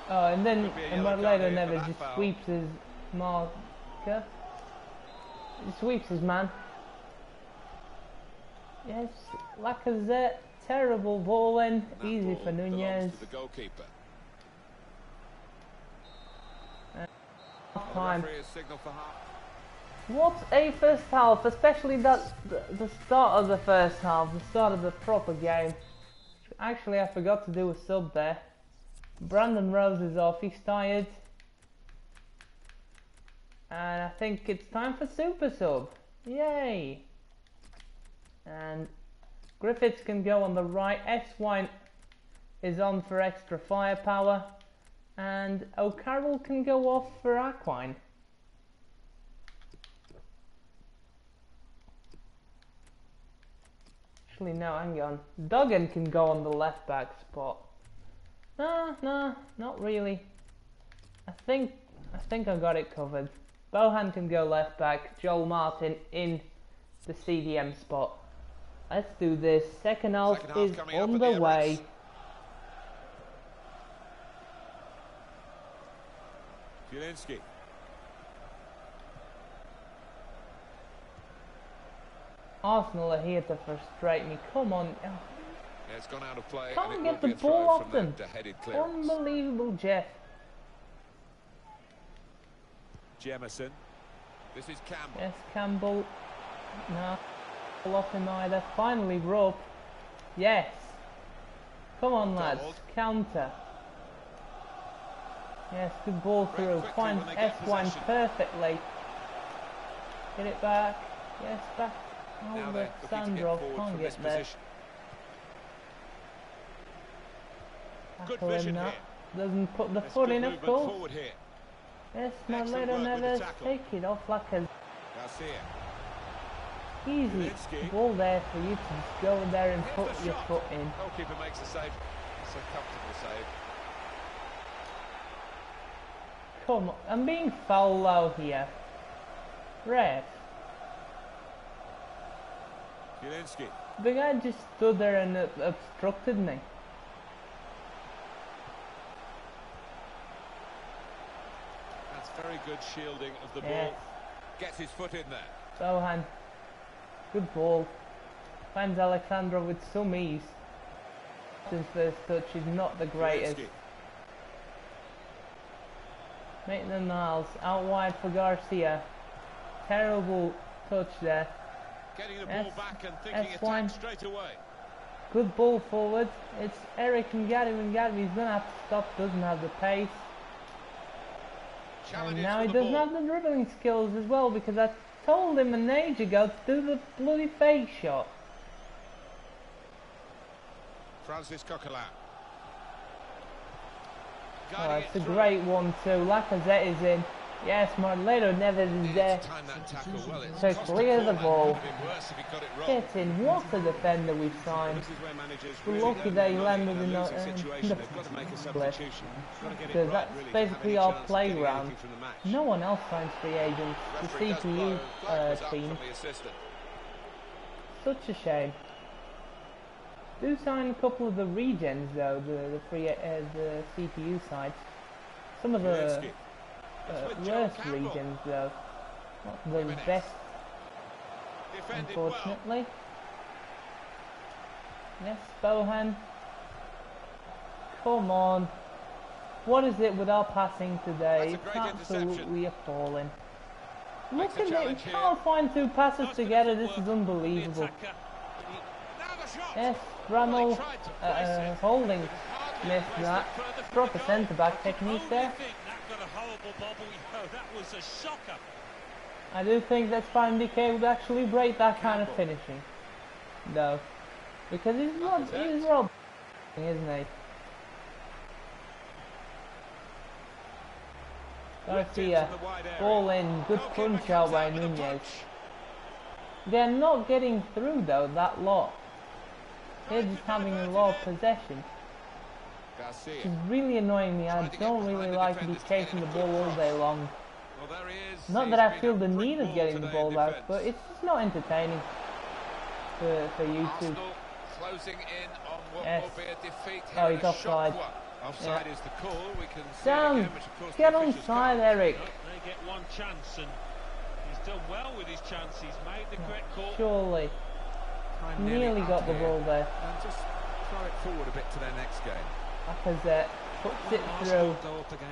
Oh, and then Could be a yellow card Marlado here for never that just foul. sweeps his marker. He sweeps his man. Yes, Lacazette, terrible ball in, And that easy ball for belongs Nunez. to the goalkeeper. Half The time. referee has signalled for half. What a first half, especially the start of the first half, the start of the proper game. Actually, I forgot to do a sub there. Brandon Rose is off, he's tired. And I think it's time for super sub. Yay! And Griffiths can go on the right, S-Wine is on for extra firepower. And O'Carroll can go off for Aquine. Actually, no, hang on. Duggan can go on the left back spot. No, not really. I think I got it covered. Bohan can go left back. Joel Martin in the CDM spot. Let's do this. Second half Second half is coming up at on the the way. Zielinski. Arsenal are here to frustrate me. Come on. Oh, Yeah, it's gone out of play. Can't and it get will the be a throw ball from off them. that headed clearance. unbelievable, Jeff. Jemison. This is Campbell. Yes, Campbell. No. Ball off him either. Finally, Rupp. Yes. Come on, lads. Donald. Counter. Yes, good ball through. Finds S1 perfectly. Get it back. Yes, back. Oh, but Sandro can't get there. Tackle him that. Doesn't put the foot in, of course. Yes, Marleno Neves, take it off like a easy ball there for you to just go there and put your foot in. Goalkeeper makes a save. It's a comfortable save. Come on, I'm being fouled out here. Ref. The guy just stood there and obstructed me. That's very good shielding of the ball. Gets his foot in there. Bohan. Good ball. Finds Alexandro with some ease. His first touch is not the greatest. Maitland-Niles out wide for Garcia. Terrible touch there. Getting the ball back and thinking attack straight away. Good ball forward. It's Eric Ngadi, and Ngadi's gonna have to stop. Doesn't have the pace. And now he doesn't have the dribbling skills as well, because I told him an age ago to do the bloody fake shot. Francis Coquelin. Oh, it's a great 1-2. Lacazette is in. Yes, Marleno Neves is there to clear the ball. Get in. What a defender we've signed. We're lucky that he landed in the place, because that's basically our playground. No one else signs free agents. The CPU team. Such a shame. Do sign a couple of the regens though, the CPU side. Some of the worst regions though, not the best, unfortunately. Yes, Bohan. Come on. What is it with our passing today? It's absolutely appalling. Look at it, we can't find two passes together, this is unbelievable. Yes, Bramall Holding missed that. Proper centre-back technique there. I do think that Spine DK would actually break that kind of finishing, though, because he's robbing, isn't he? Garcia, ball in, good crunch out by Nunez. They're not getting through though, that lot. They're just having a lot of possession. It's really annoying me. I don't really like to be chasing the ball all day long. Not that I feel the need of getting the ball out, but it's just not entertaining for you two. Yes. Oh, he's offside. Offside is the call. We can see down. Again, which of course Get onside, Eric. They get one chance, and he's done well with his chance. He's made the correct call. Surely. Nearly got the ball there. And just throw it forward a bit to their next game. Lacazette puts it through.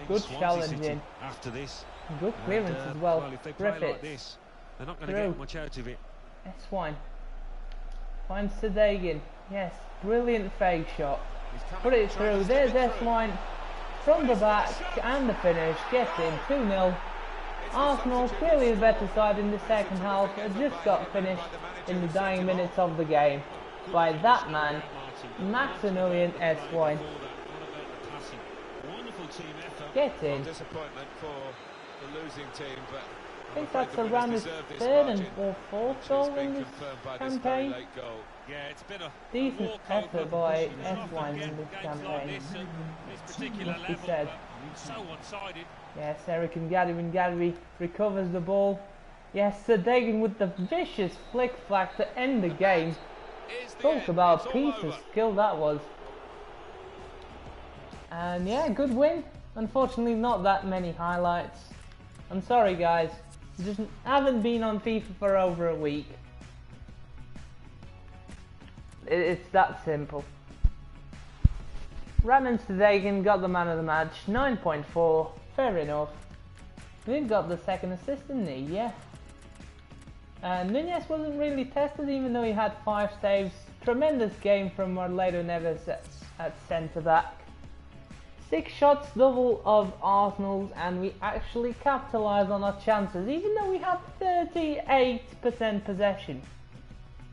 Good challenging. After this. Good clearance as well. Well, if they play like this, they're not going to get much out of it. S1. Finds Sadegan. Yes, brilliant fake shot. Put it through. There's S1 from the back and the finish. Gets in 2-0. Arsenal, clearly the better side in the second half, had just got finished in the dying minutes of the game by that man, Maximilian S1. Get in. Disappointment for the losing team, but I think that's around his third or fourth goal in this campaign. Yeah, it's been a decent effort by S1 in this campaign. Must be said. So one-sided. Yes, Eric Ngadi recovers the ball. Yes, Sadegan with the vicious flick-flack to end the game. Talk about a piece of skill that was. And yeah, good win. Unfortunately, not that many highlights. I'm sorry, guys. Just haven't been on FIFA for over a week. It's that simple. Raman Sadegan got the man of the match, 9.4, fair enough. He got the second assist, didn't he? Yeah. Nunez wasn't really tested, even though he had 5 saves. Tremendous game from Marleno Neves at centre back. 6 shots, double of Arsenal's, and we actually capitalise on our chances, even though we have 38% possession.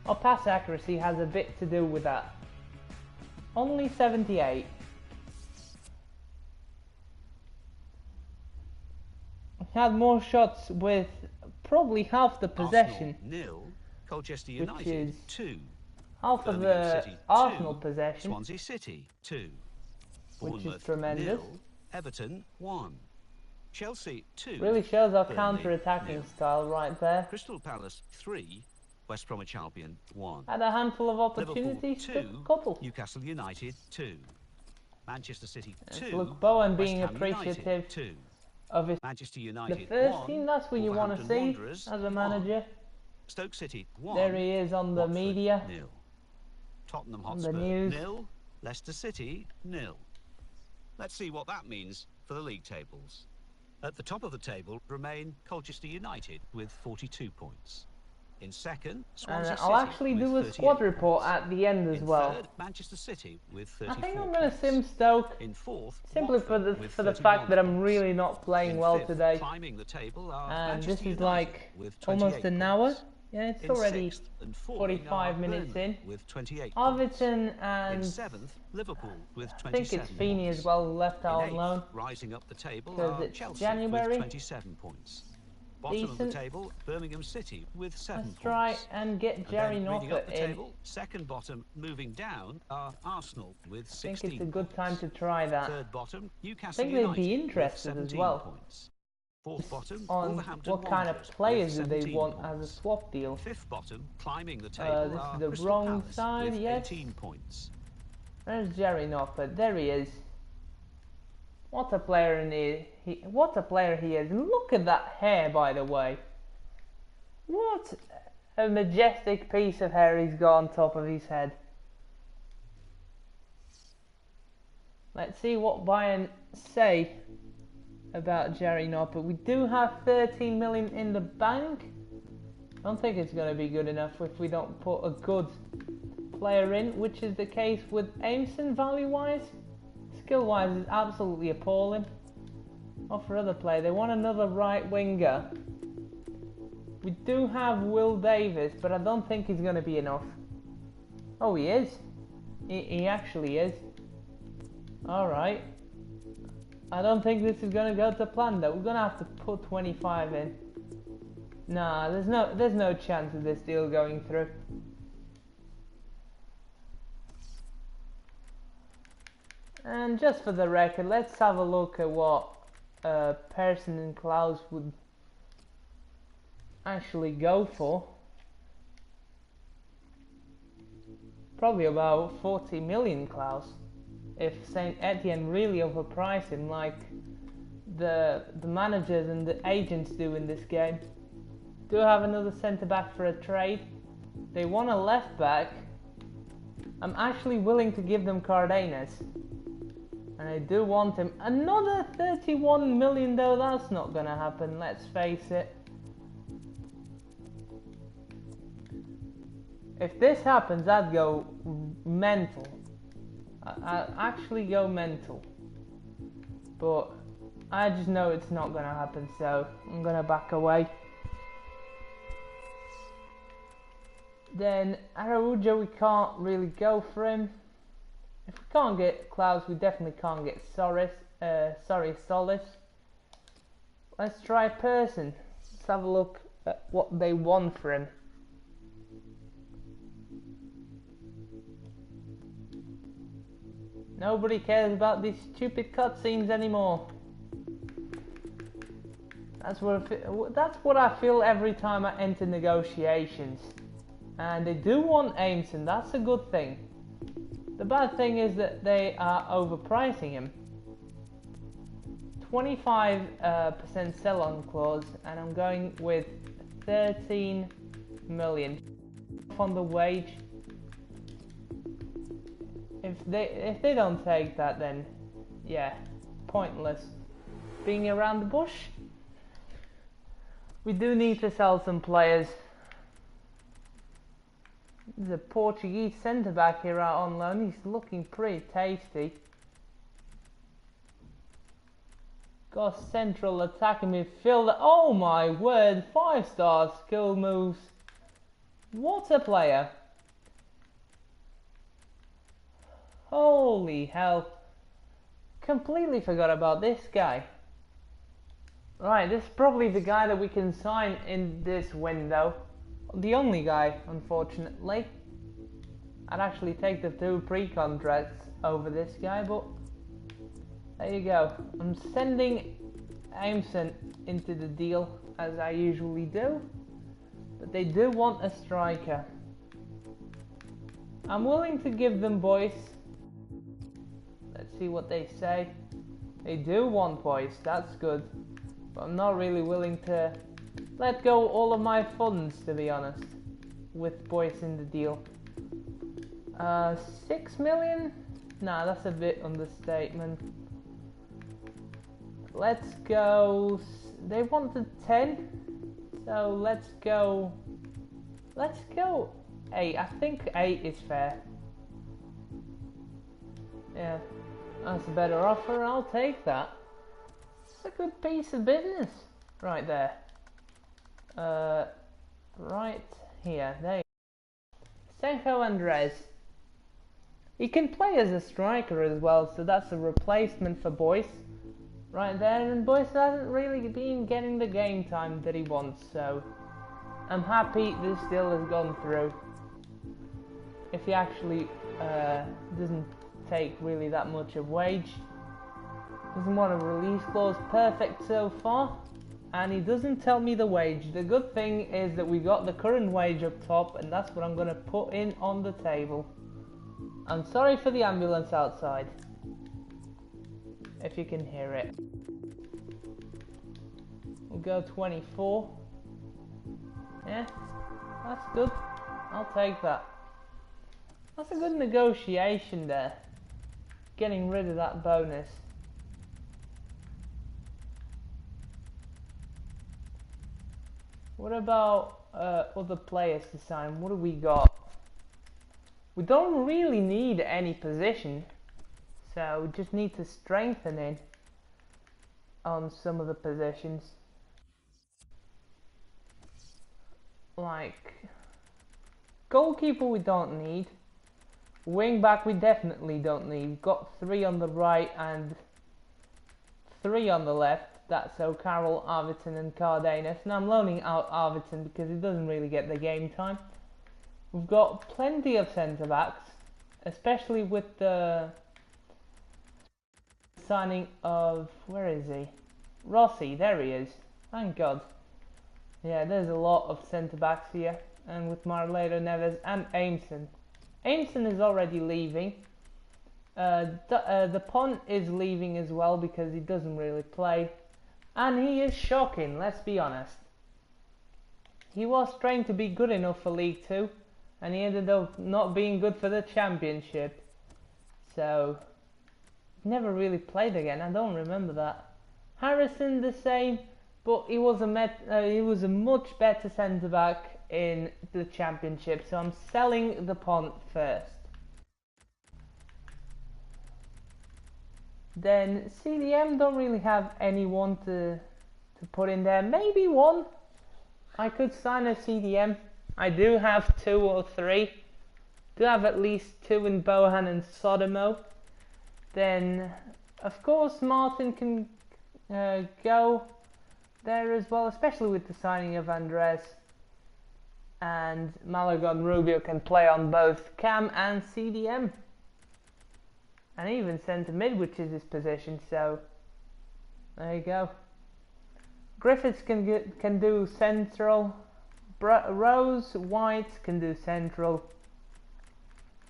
Our pass accuracy has a bit to do with that. Only 78. We had more shots with probably half the possession. Arsenal 0, Colchester United 2. Half of Birmingham the City, Arsenal 2, possession, Swansea City 2. which is Bournemouth, tremendous. 0, Everton 1. Chelsea 2. Really shows our Burnley, counter-attacking 0. style right there. Crystal Palace 3. West Bromwich Albion 1. Had a handful of Liverpool opportunities, 2. took a couple. Newcastle United 2. Manchester City 2. Look, Bowen West being Ham appreciative United 2. of his Manchester the United first 1. team. That's what you want to Wolverhampton see Wanderers as a 1. manager. Stoke City 1. There he is on the Watford, media. 0. Tottenham On the Hotspur news. 0. Leicester City 0. Let's see what that means for the league tables. At the top of the table remain Colchester United with 42 points. In second, And Swansea I'll City actually with do a 38 squad report points. at the end as In well. third, Manchester City with I 34 think I'm going to points. sim Stoke In fourth, simply Watford for with the 31 fact that I'm points. really not playing In well fifth, today. climbing the table are And Manchester this is United like with almost 28 an hour. points. Yeah, it's In already sixth and falling 45 are minutes Burnley in. with 28 points. Arvidsson In and seventh, Liverpool with I 27 think it's Feeney points. as well left out In on eighth, loan. rising up the table 'Cause are it's Chelsea January. with 27 points. Bottom of the Decent. table, Birmingham City with 7 Let's points. try and get And Jerry then reading Nopper up the in. table, second bottom moving down are Arsenal with 16 I think it's a good points. time to try that. Third bottom, I Newcastle think they'd United be with interested as 17 well points. Fourth bottom, on Wolverhampton what kind of Wanderers with players do they 17 want as a points. swap deal. Fifth bottom, climbing the table This are is the Crystal wrong Palace side, with yes. 18 points. There's Jerry Nopper. There he is. What a player what a player he is. And look at that hair, by the way. What a majestic piece of hair he's got on top of his head. Let's see what Bayern say about Jerry Nopper. We do have 13 million in the bank. I don't think it's going to be good enough if we don't put a good player in, which is the case with Aimson value-wise. Skill-wise is absolutely appalling. Not for other play. They want another right winger. We do have Will Davis, but I don't think he's going to be enough. Oh, he is. He actually is. Alright. I don't think this is going to go to plan though. We're going to have to put 25 in. Nah, there's no chance of this deal going through. And just for the record, let's have a look at what Persson and Klaus would actually go for. Probably about 40 million, Klaus, if Saint Etienne really overprice him like the managers and the agents do in this game. Do have another centre back for a trade. They want a left back. I'm actually willing to give them Cardenas, and I do want him. Another 31 million though, that's not gonna happen, let's face it. If this happens, I'd go mental. I'd actually go mental. But I just know it's not going to happen, so I'm going to back away. Then Araujo, we can't really go for him. If we can't get Klaus, we definitely can't get Solis. Let's try Persson. Let's have a look at what they want for him. Nobody cares about these stupid cutscenes anymore. That's what I feel every time I enter negotiations. And they do want Aimson, that's a good thing. The bad thing is that they are overpricing him. 25% sell-on clause, and I'm going with 13 million on the wage. If they don't take that, then yeah, pointless being around the bush. We do need to sell some players. There's a Portuguese centre back here out on loan. He's looking pretty tasty. Got a central attacking midfielder. Oh my word, 5-star skill moves. What a player. Holy hell. Completely forgot about this guy. Right, this is probably the guy that we can sign in this window. The only guy, unfortunately. I'd actually take the 2 pre-contracts over this guy, but there you go. I'm sending Aimson into the deal as I usually do, but they do want a striker. I'm willing to give them Boyce. Let's see what they say. They do want Boyce, that's good, but I'm not really willing to let go all of my funds, to be honest, with Boyce in the deal. 6 million? Nah, that's a bit understatement. Let's go. They wanted 10, so let's go 8. I think 8 is fair. Yeah, that's a better offer. I'll take that. It's a good piece of business right there. Right here. There you go. Senko Andres. He can play as a striker as well, so that's a replacement for Boyce right there, and Boyce hasn't really been getting the game time that he wants, so I'm happy this deal has gone through. If he actually doesn't take really that much of wage, doesn't want a release clause, perfect so far, and he doesn't tell me the wage. The good thing is that we got the current wage up top, and that's what I'm going to put in on the table. I'm sorry for the ambulance outside, if you can hear it. We'll go 24. Yeah, that's good. I'll take that. That's a good negotiation there, getting rid of that bonus. What about other players to sign? What do we got? We don't really need any position, so we just need to strengthen it on some of the positions. Like goalkeeper we don't need. Wing back we definitely don't need. We've got 3 on the right and 3 on the left. That's O'Carroll, Arvidsson and Cardenas. Now I'm loaning out Arvidsson because he doesn't really get the game time. We've got plenty of centre backs, especially with the signing of, where is he? Rossi, there he is. Thank God. Yeah, there's a lot of centre backs here, and with Marlado, Neves and Aimson. Aimson is already leaving. The Pont is leaving as well because he doesn't really play, and he is shocking, let's be honest. He was trained to be good enough for League 2, and he ended up not being good for the Championship. So, never really played again, I don't remember that. Harrison the same, but he was a much better centre back in the Championship, so I'm selling the Pont first. Then CDM, don't really have anyone to put in there. Maybe one. I could sign a CDM. I do have 2 or 3. Do have at least 2 in Bohan and Sodomo. Then, of course, Martin can go there as well, especially with the signing of Andres. And Malagon Rubio can play on both Cam and CDM. And even centre mid, which is his position, so there you go. Griffiths can do central. Rose, White can do central.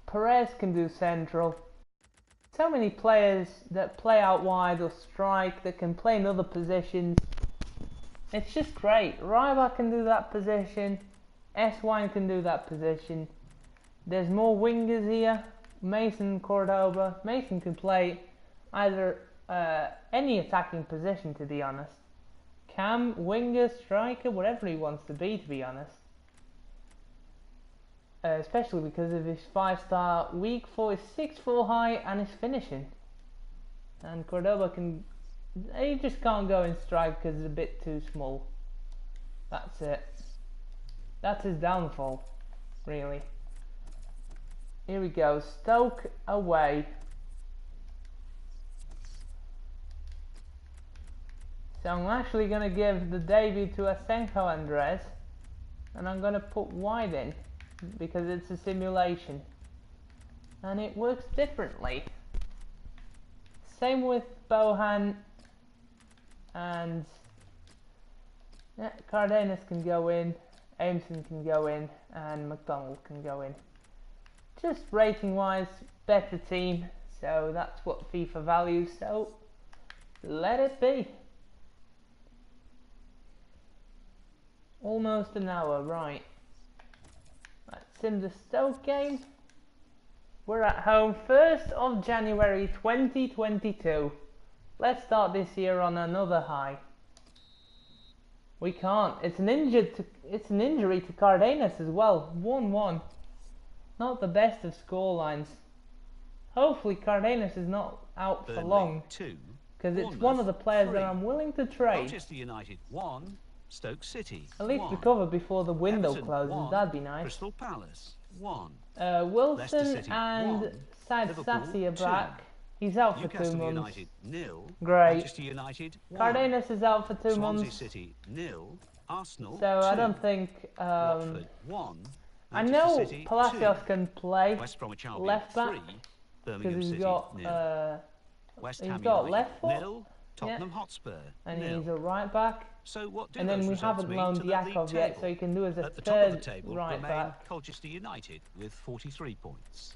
Perez can do central. So many players that play out wide or strike, that can play in other positions. It's just great. Ryback can do that position. S1 can do that position. There's more wingers here. Mason, Cordoba. Mason can play either any attacking position, to be honest. Cam, winger, striker, whatever he wants to be honest. Especially because of his 5-star, weak for his 6'4" high and his finishing. And Cordoba can He just can't go in strike because it's a bit too small. That's it. That's his downfall, really. Here we go. Stoke away. So I'm actually going to give the debut to Asenjo Andres, and I'm going to put wide in because it's a simulation and it works differently. Same with Bohan, and yeah, Cardenas can go in, Aimson can go in, and McDonald can go in. Just rating wise, better team, so that's what FIFA values, so let it be. Almost an hour, right. Let's sim the Stoke game. We're at home 1st of January 2022. Let's start this year on another high. We can't. It's an injury to Cardenas as well. 1-1. Not the best of score lines. Hopefully Cardenas is not out for long, because it's one of the players that I'm willing to trade. Colchester United 1, Stoke City At least 1. recover before the window Everton, closes. 1, That'd be nice. Crystal Palace 1. Wilson City, and 1. Said Liverpool, Sassy are 2. back. He's out for 2 Newcastle months. United 0. Great. Manchester United 1. Cardenas is out for 2 Swansea months. City 0. Arsenal So 2. I don't think. Watford 1. I Manchester know City, Palacios 2. can play West Bromwich Albion left back 3. because Birmingham he's City got 0. West he's Ham got United left foot, 0. Tottenham Hotspur and 0. he's a right back. So what do And those then we results haven't mean loaned to the league Yakov yet, table? so he can do as a At the top of the third table right remain back. Colchester United with 43 points.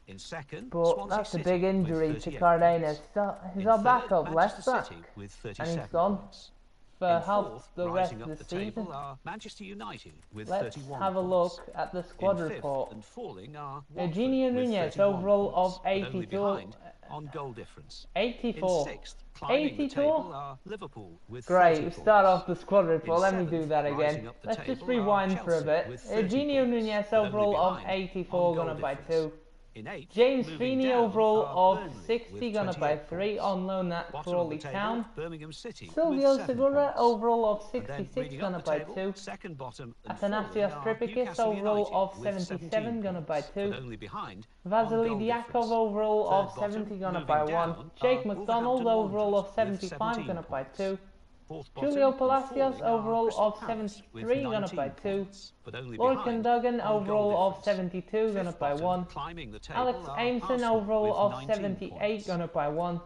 In second, But Swansea that's a City big with injury to 38 Cardenas. points. He's In our third, backup left Manchester back, City with and 37 he's gone points. for In half fourth, the rest rising of up the the season. table are Manchester United with Let's 31 have a points. look at the squad In fifth report. and falling are Eugenio Watford with Nunez, 31 overall points, of but only 82. behind on goal difference. 84. In sixth, climbing the 84? table are Liverpool with 30 Great, we points. start off the squad report. In Let me seventh, do that again. rising up the Let's just table are rewind for a Chelsea bit. with 30 Eugenio points, Nunez, but only overall of behind 84, on gonna goal by difference. 2. In eighth, James moving Feeney, down, overall are of Burnley 60, with gonna by 28 3, points. on loan at Bottom of the Crawley table, Town. Birmingham City Silvio with 7 Segura, points. overall of And then 66, reading up gonna the by table, 2. second bottom and Athanasios falling are Tripikis, Newcastle overall United of with 77, 17 gonna by points, 2. but only behind on Vasily goal Diakov, difference. overall of Third bottom, 70, gonna moving by 1. down, Jake are McDonald, Wolverhampton overall of Wanderers with 75, 17 gonna by points. 2. Fourth bottom Julio and Palacios, falling are overall Crystal of Palace with 73, gonna by 19 2. points, but only Lord behind Cadogan, on goal overall of difference. 72, gonna Fifth by bottom, 1. climbing the table Alex are Aimson, Arsenal overall with of 19 78, points. gonna by 1.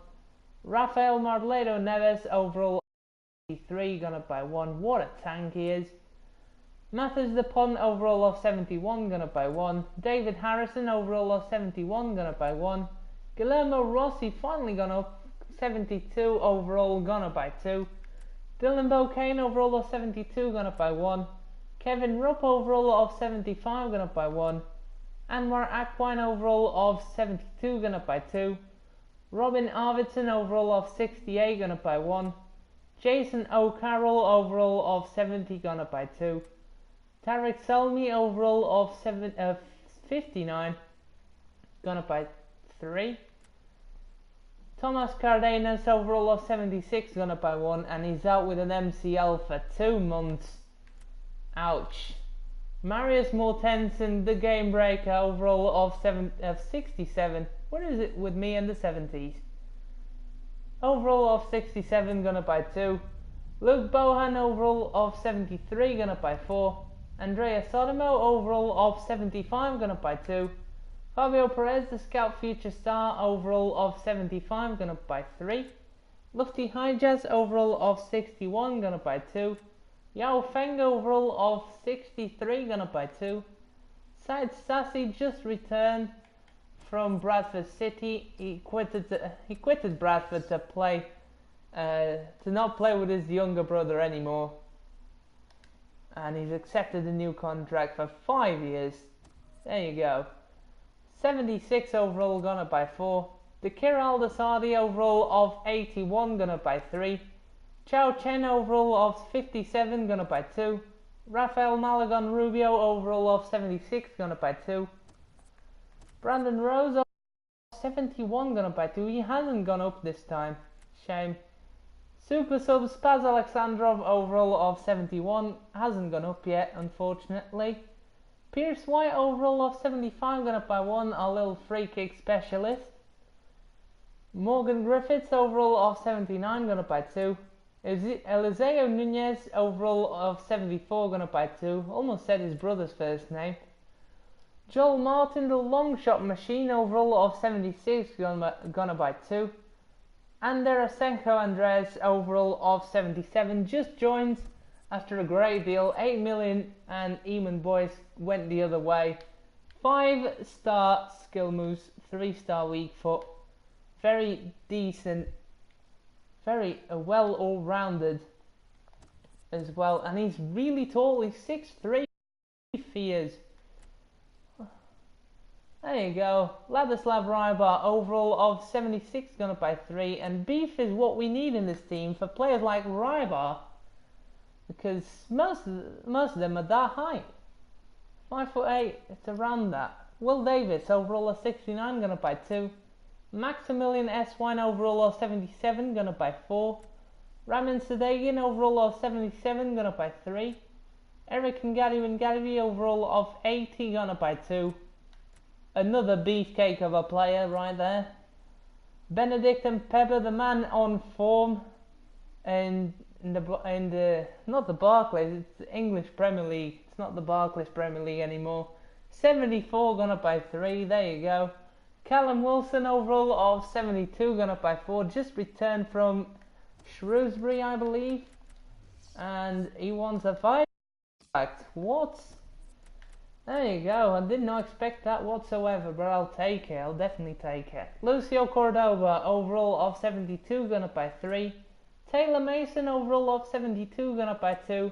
Rafael Marledo Neves, overall of 83, gonna by 1. What a tank he is. Mathers the Pont, overall of 71, gonna by 1. David Harrison, overall of 71, gonna by 1. Guillermo Rossi finally gone up, 72, overall gonna by 2. Dylan Bocane, overall of 72, gone up by 1. Kevin Rupp, overall of 75, gone up by 1. Anwar Aquine, overall of 72, gone up by 2. Robin Arvidsson, overall of 68, gone up by 1. Jason O'Carroll, overall of 70, gone up by 2. Tarek Selmi, overall of 59, gone up by 3. Thomas Cardenas, overall of 76, gone up by 1, and he's out with an MCL for 2 months. Ouch. Marius Mortensen, the game breaker, overall of 67. What is it with me in the 70s? Overall of 67, gone up by 2. Luke Bohan, overall of 73, gone up by 4. Andrea Sotomo, overall of 75, gone up by 2. Fabio Perez, the Scout Future Star, overall of 75, gone up by 3. Lufty Hijaz, overall of 61, gone up by 2. Yao Feng, overall of 63, gone up by 2. Said Sassy just returned from Bradford City. He quitted Bradford to not play with his younger brother anymore, and he's accepted a new contract for 5 years. There you go. 76 overall, gone up by 4. Dekir Al-Dasadi, overall of 81, gone up by 3. Chao Chen, overall of 57, gone up by 2. Rafael Malagon Rubio, overall of 76, gone up by 2. Brandon Rose, 71, gone up by 2. He hasn't gone up this time. Shame. Super sub Spaz Alexandrov overall of 71, hasn't gone up yet unfortunately. Pierce White overall of 75, gone up by 1, our little free kick specialist. Morgan Griffiths overall of 79, gone up by 2. Eliseo Nunez overall of 74, gone up by 2. Almost said his brother's first name. Joel Martin, the long shot machine, overall of 76, gone up by 2. And Derasenko Andres, overall of 77, just joins after a great deal. 8 million, and Eamon Boyce went the other way. 5-star skill moves, 3-star weak foot. Very decent, very well all-rounded as well. And he's really tall, he's 6'3", he is. There you go, Ladislav Rybar overall of 76, gone up by 3, and beef is what we need in this team for players like Rybar, because most of them are that height. 5'8", it's around that. Will Davis overall of 69, gone up by 2. Maximilian S. Wine overall of 77, gone up by 4. Ramin Sadeghian overall of 77, gone up by 3. Eric Ngadi overall of 80, gone up by 2. Another beefcake of a player right there. Benedict and Pepper, the man on form in the not the Barclays, it's the English Premier League. It's not the Barclays Premier League anymore. 74, gone up by 3. There you go. Callum Wilson overall of 72, gone up by 4. Just returned from Shrewsbury, I believe, and he wants a 5. What? There you go, I did not expect that whatsoever, but I'll take it, I'll definitely take it. Lucio Cordova, overall of 72, gone up by 3. Taylor Mason, overall of 72, gone up by 2.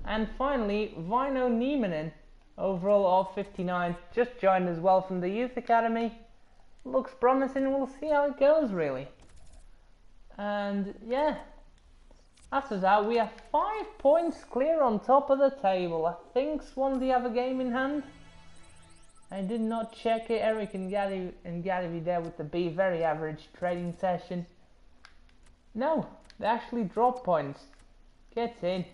And finally, Vino Niemanen, overall of 59, just joined as well from the Youth Academy. Looks promising, we'll see how it goes really. And yeah, after that we are 5 points clear on top of the table. I think Swansea have a game in hand. I did not check it. Eric and Gary there with the B, very average trading session. No, they actually drop points. Get in.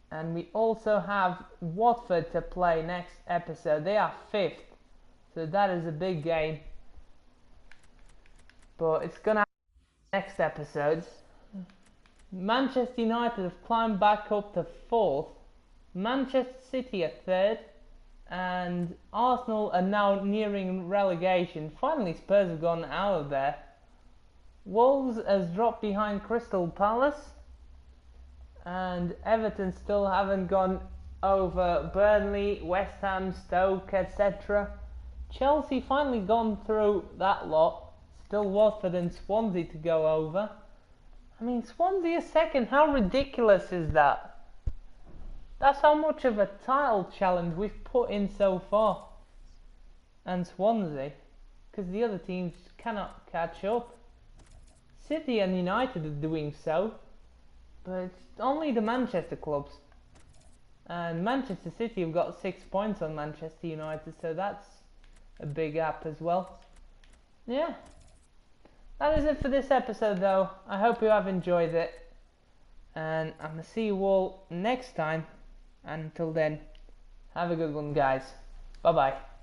And we also have Watford to play next episode. They are 5th, so that is a big game. But it's gonna next episode. Manchester United have climbed back up to 4th. Manchester City are 3rd, and Arsenal are now nearing relegation. Finally, Spurs have gone out of there. Wolves has dropped behind Crystal Palace, and Everton still haven't gone over Burnley, West Ham, Stoke, etc. Chelsea finally gone through that lot. Still Watford and Swansea to go over. I mean, Swansea is 2nd. How ridiculous is that? That's how much of a title challenge we've put in so far. And Swansea, because the other teams cannot catch up. City and United are doing so, but it's only the Manchester clubs. And Manchester City have got 6 points on Manchester United, so that's a big gap as well. Yeah. That is it for this episode though. I hope you have enjoyed it. And I'm going to see you all next time. And until then, have a good one guys. Bye bye.